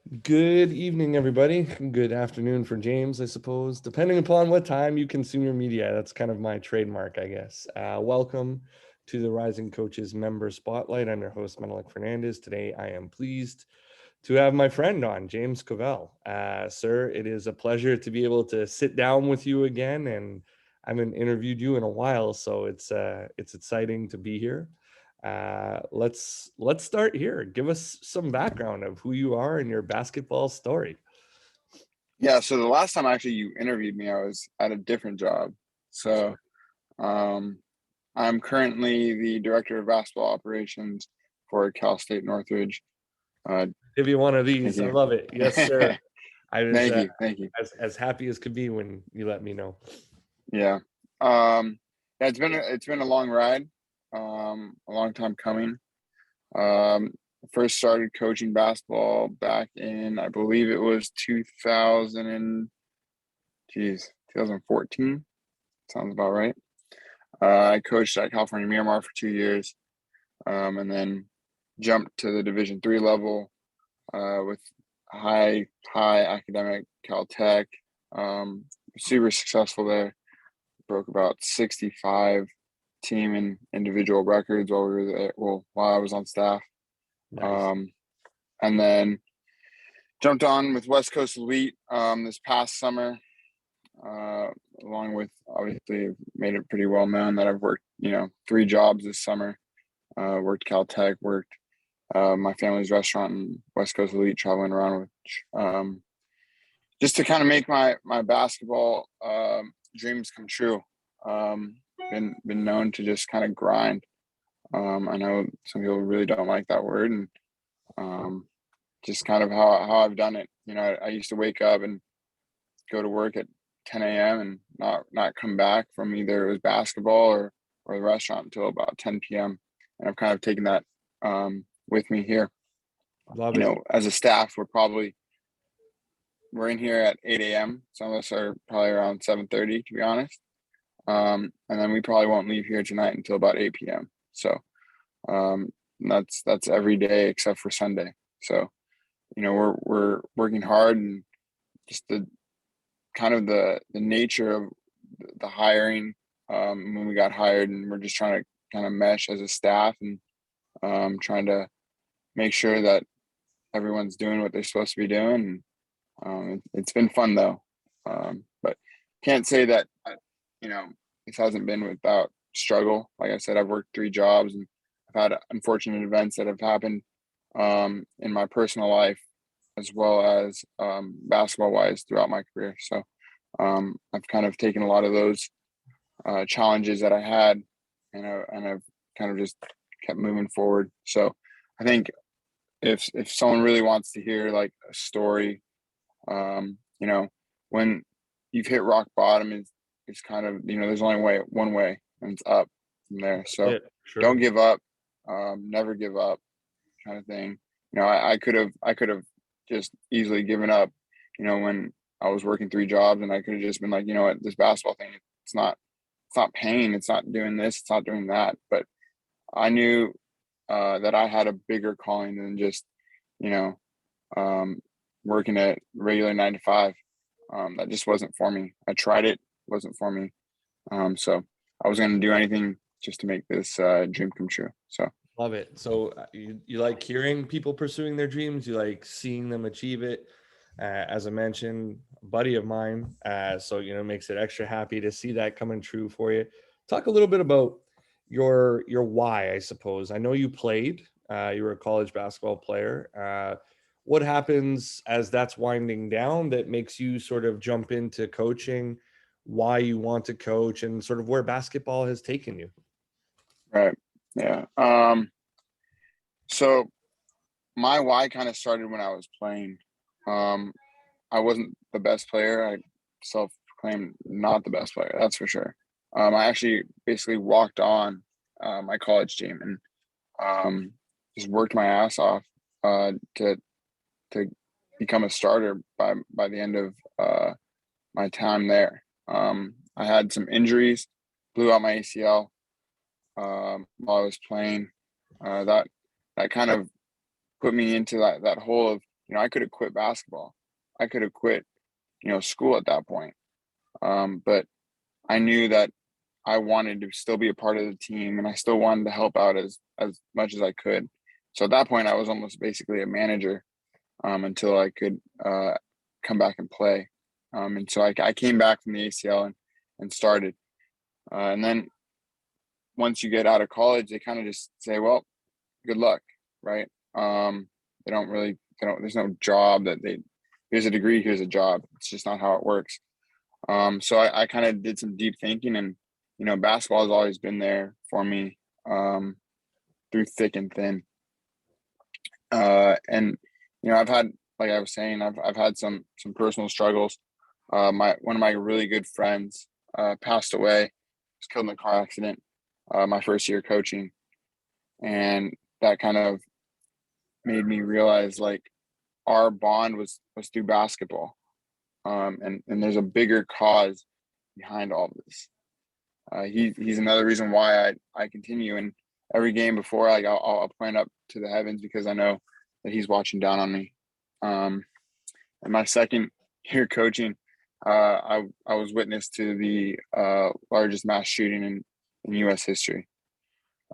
Good evening, everybody. Good afternoon for James, I suppose, depending upon what time you consume your media. That's kind of my trademark, I guess. Welcome to the Rising Coaches Member Spotlight. I'm your host, Menelik Fernandes. Today, I am pleased to have my friend on, James Covell. Sir, it is a pleasure to be able to sit down with you again, and I haven't interviewed you in a while, so it's exciting to be here. Let's start here. Give us some background of who you are and your basketball story. Yeah, so the last time actually you interviewed me, I was at a different job. So um, I'm currently the director of basketball operations for Cal State Northridge. Give you one of Thank these. I you. love it. Yes, sir. I was Thank you. as happy as could be when you let me know. Yeah. Yeah, it's been a long ride, a long time coming. Um, First started coaching basketball back in, I believe it was 2014. Sounds about right. I coached at California Miramar for 2 years, and then jumped to the Division III level with high academic Caltech. Super successful there. Broke about 65 team and individual records while we were there. Well, while I was on staff, Nice. um, and then jumped on with West Coast Elite this past summer. Uh, Along with obviously made it pretty well known that I've worked, 3 jobs this summer. Worked Caltech, worked my family's restaurant in West Coast Elite, traveling around with just to kind of make my basketball dreams come true. Um, been known to just kind of grind. I know some people really don't like that word, and um, just kind of how I've done it. I used to wake up and go to work at 10 a.m. and not come back from either it was basketball or the restaurant until about 10 p.m. And I've kind of taken that with me here. Love it. As a staff, we're in here at 8 a.m. Some of us are probably around 7:30, to be honest. And then we probably won't leave here tonight until about 8 p.m. So um, that's every day except for Sunday. So we're working hard, and just the kind of the nature of the hiring when we got hired, and we're just trying to kind of mesh as a staff, and trying to make sure that everyone's doing what they're supposed to be doing. It's been fun though, but can't say that you know this hasn't been without struggle. Like I said, I've worked 3 jobs, and I've had unfortunate events that have happened in my personal life as well as basketball wise throughout my career. So I've kind of taken a lot of those challenges that I had, and I've kind of just kept moving forward. So I think if someone really wants to hear like a story, when you've hit rock bottom, it's kind of there's only one way, and it's up from there. So Yeah, sure. don't give up, never give up, kind of thing. I could have just easily given up, when I was working 3 jobs, and I could have just been like, what, this basketball thing, it's not paying, it's not doing this, it's not doing that. But I knew that I had a bigger calling than just, you know, um, working a regular 9 to 5. That just wasn't for me. I tried it, wasn't for me. So I was going to do anything just to make this dream come true. So Love it. So you like hearing people pursuing their dreams. You like seeing them achieve it. As I mentioned, a buddy of mine. So makes it extra happy to see that coming true for you. Talk a little bit about your why, I suppose. I know you played. You were a college basketball player. What happens as that's winding down that makes you sort of jump into coaching? Why you want to coach, and sort of where basketball has taken you? right, yeah. So my why kind of started when I was playing. Um, I wasn't the best player. I self-proclaimed not the best player. That's for sure. I actually basically walked on my college team, and just worked my ass off to become a starter by the end of my time there. I had some injuries, blew out my ACL while I was playing. That kind of put me into that hole of I could have quit basketball. I could have quit, school at that point. But I knew that I wanted to still be a part of the team, and I still wanted to help out as much as I could. So at that point, I was almost basically a manager until I could come back and play. And so I came back from the ACL and started. And then once you get out of college, they kind of just say, well, good luck, right? There's no job here's a degree, here's a job. It's just not how it works. So I kind of did some deep thinking, and, basketball has always been there for me through thick and thin. And, I've had, like I was saying, I've had some personal struggles. One of my really good friends passed away, was killed in a car accident my first year coaching. And that kind of made me realize, like, our bond was through basketball. And there's a bigger cause behind all of this. He's another reason why I continue, and every game before, like, I'll point up to the heavens because I know that he's watching down on me. And my second year coaching, I was witness to the largest mass shooting in U.S. history.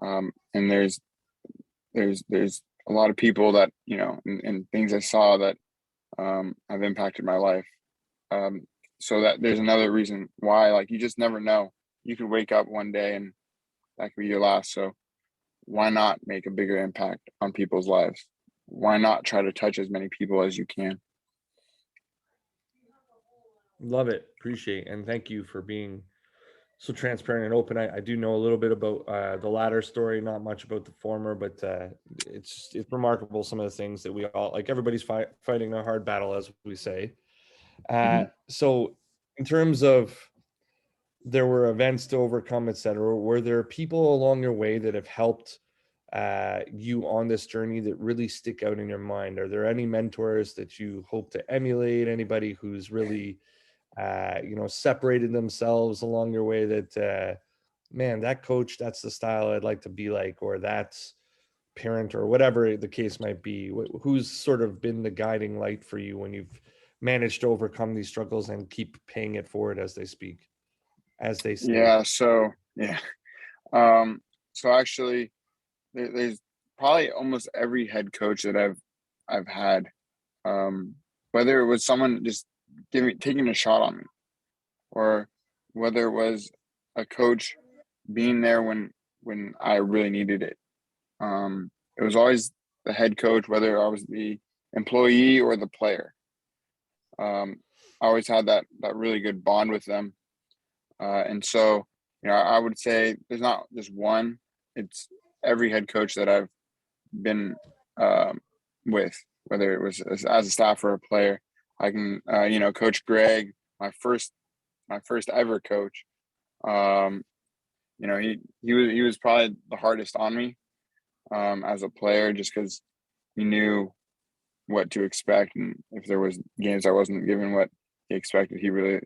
And there's a lot of people that, and things I saw that have impacted my life. So that there's another reason why, like, you just never know. You could wake up one day and that could be your last. So why not make a bigger impact on people's lives? Why not try to touch as many people as you can? Love it. Appreciate, and thank you for being so transparent and open. I do know a little bit about the latter story, not much about the former, but it's remarkable, some of the things that we all, like, everybody's fighting a hard battle, as we say. So in terms of, there were events to overcome, etc., were there people along your way that have helped you on this journey that really stick out in your mind? Are there any mentors that you hope to emulate? Anybody who's really separated themselves along your way that, man, that coach, that's the style I'd like to be like, or that's parent, or whatever the case might be? Who's sort of been the guiding light for you when you've managed to overcome these struggles and keep paying it forward, as they say? Yeah. So, yeah. So actually, there's probably almost every head coach that I've had, whether it was someone just taking a shot on me, or whether it was a coach being there when I really needed it. It was always the head coach, whether I was the employee or the player. I always had that really good bond with them. And so, I would say there's not just one. It's every head coach that I've been with, whether it was as a staff or a player. I can, Coach Greg, my first ever coach. He was probably the hardest on me as a player, just because he knew what to expect, and if there was games I wasn't given what he expected, he really,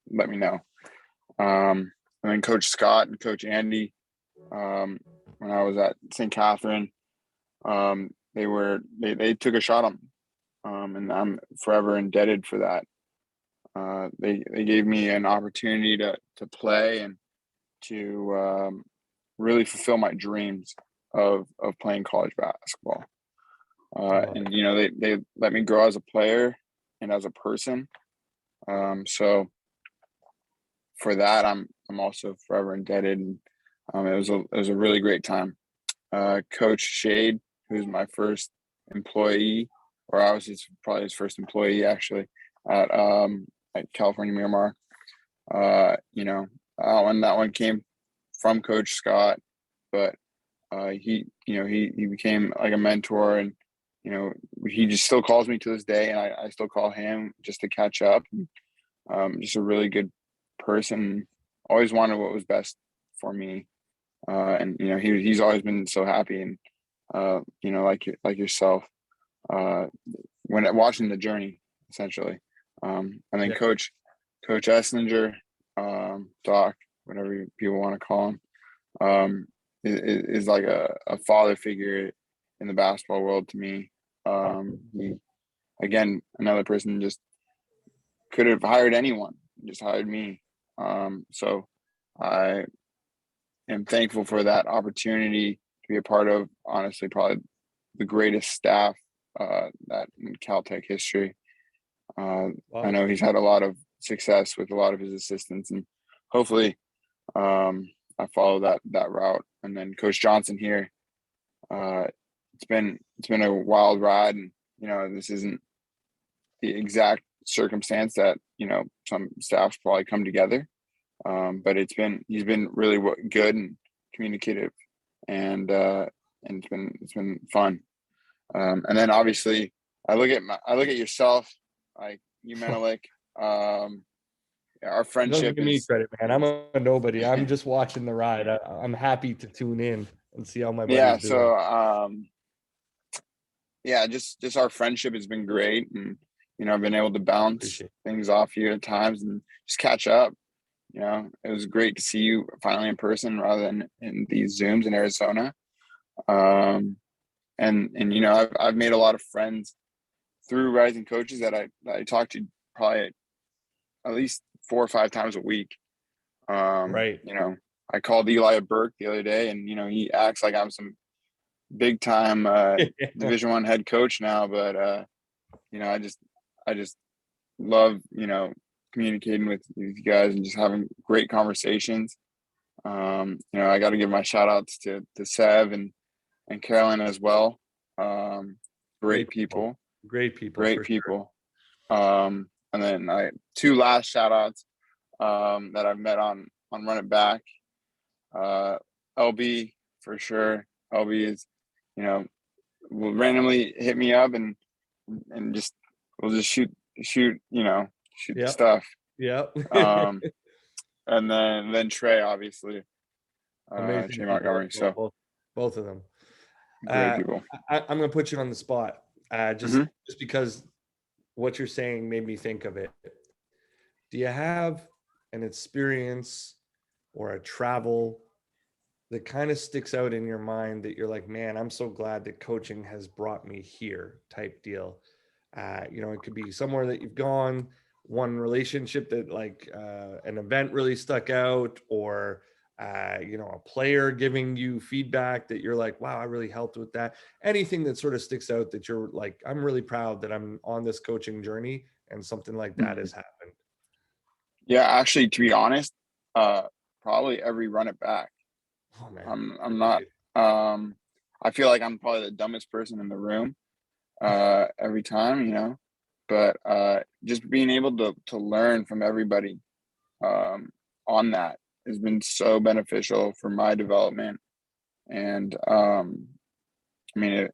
let me know. And then Coach Scott and Coach Andy, when I was at St. Catherine, they took a shot on me, and I'm forever indebted for that. They gave me an opportunity to play and to really fulfill my dreams of playing college basketball. And they let me grow as a player and as a person. So for that, I'm also forever indebted. And it was a really great time. Coach Shade, who's my first employee, or I was probably his first employee actually at California Miramar. That one came from Coach Scott, but he became like a mentor, and he just still calls me to this day, and I still call him just to catch up. Just a really good person. Always wanted what was best for me, and he's always been so happy, and like yourself, when watching the journey, essentially. And then Coach Esslinger, Doc, whatever people want to call him, is like a father figure in the basketball world to me. again, another person just could have hired anyone, just hired me. So I am thankful for that opportunity to be a part of, honestly, probably the greatest staff that in Caltech history. I Wow. know he's had a lot of success with a lot of his assistants, and hopefully I follow that route. And then Coach Johnson here, it's been a wild ride, and this isn't the exact circumstance that some staffs probably come together, but he's been really good and communicative, and it's been fun. And then obviously I look at yourself, like you, Menelik. Our Don't friendship give me is credit, man. I'm a nobody. I'm just watching the ride. I'm happy to tune in and see how my yeah. buddy's doing. So yeah, just our friendship has been great, and I've been able to bounce Appreciate things off you at times and just catch up. It was great to see you finally in person rather than in these Zooms in Arizona. And I've made a lot of friends through Rising Coaches that I talk to probably at least 4 or 5 times a week. Right. I called Eli Burke the other day, and he acts like I'm some big time Division I head coach now, but I just love communicating with you guys and just having great conversations. I got to give my shout outs to Sev and Carolyn as well. Great people. Great people. Great people. Sure. And then 2 last shout outs that I've met on Run It Back. LB for sure. LB is, will randomly hit me up and just we'll just shoot Yep. stuff. Yep. And then Trey, obviously. Amazing. Trey Montgomery. So both of them. Great people. I'm gonna put you on the spot. Just because what you're saying made me think of it. Do you have an experience or a travel that kind of sticks out in your mind that you're like, man, I'm so glad that coaching has brought me here type deal? It could be somewhere that you've gone, one relationship that like an event really stuck out, or a player giving you feedback that you're like, wow, I really helped with that. Anything that sort of sticks out that you're like, I'm really proud that I'm on this coaching journey and something like that has happened. Yeah, actually, to be honest, probably every Run It Back. Oh man, I'm not. I feel like I'm probably the dumbest person in the room every time, but just being able to learn from everybody on that has been so beneficial for my development. And I mean,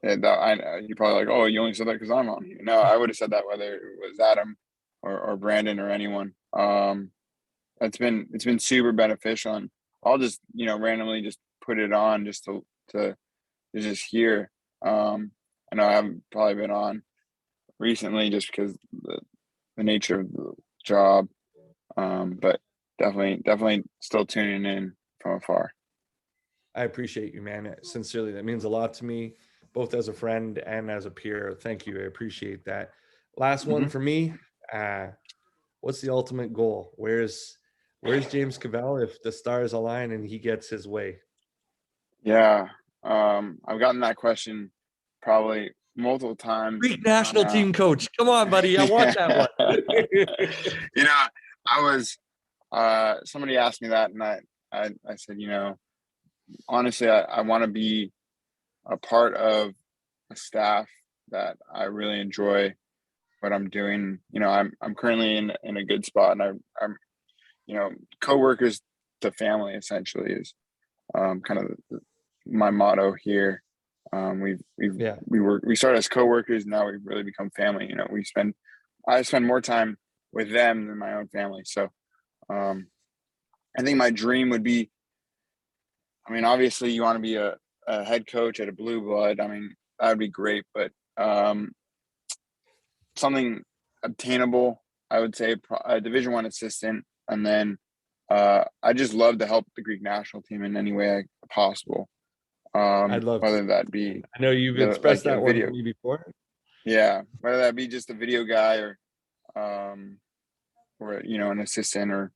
you're probably like, oh, you only said that because I'm on here. No, I would have said that whether it was Adam or Brandon or anyone. It's been super beneficial, and I'll just randomly just put it on just to just hear. I know I haven't probably been on recently just because the nature of the job, but definitely still tuning in from afar. I appreciate you, man. Sincerely, that means a lot to me, both as a friend and as a peer. Thank you. I appreciate that. Last one for me. What's the ultimate goal? Where's James Covell if the stars align and he gets his way? Yeah. I've gotten that question probably multiple times. Greek national team coach. Come on, buddy. I want that one. I was somebody asked me that, and I said, honestly, I want to be a part of a staff that I really enjoy what I'm doing. I'm currently in a good spot, and I'm coworkers to family essentially is kind of my motto here. We started as coworkers, now we've really become family. I spend more time with them than my own family. So I think my dream would be, obviously you want to be a head coach at a blue blood. That would be great, but something obtainable, I would say a Division I assistant. And then I just love to help the Greek national team in any way possible. I'd love whether to. that be, I know you've expressed that one to me before. Yeah, whether that be just a video guy um, or an assistant, or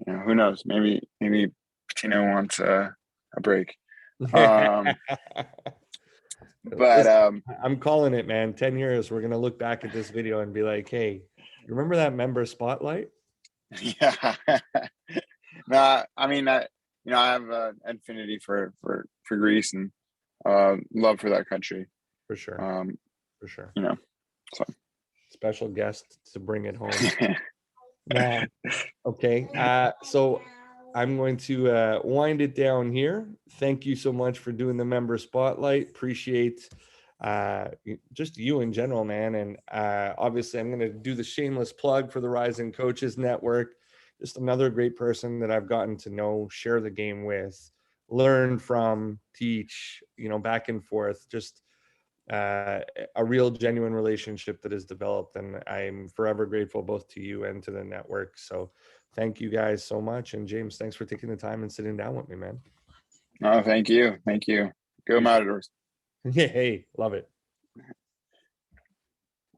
who knows, maybe Patino wants a break. Um, but Listen, I'm calling it, man. 10 years, we're gonna look back at this video and be like, hey, you remember that member spotlight? yeah, no, I mean, I have affinity for Greece, and love for that country. For sure. Um, For sure. So Special guest to bring it home. Now, okay. So I'm going to wind it down here. Thank you so much for doing the member spotlight. Appreciate just you in general, man. And obviously, I'm going to do the shameless plug for the Rising Coaches Network. Just another great person that I've gotten to know, share the game with, learn from, teach, back and forth. Just a real genuine relationship that is developed, and I'm forever grateful both to you and to the network. So thank you guys so much. And James, thanks for taking the time and sitting down with me, man. thank you, go Appreciate Matadors. it. Hey, love it.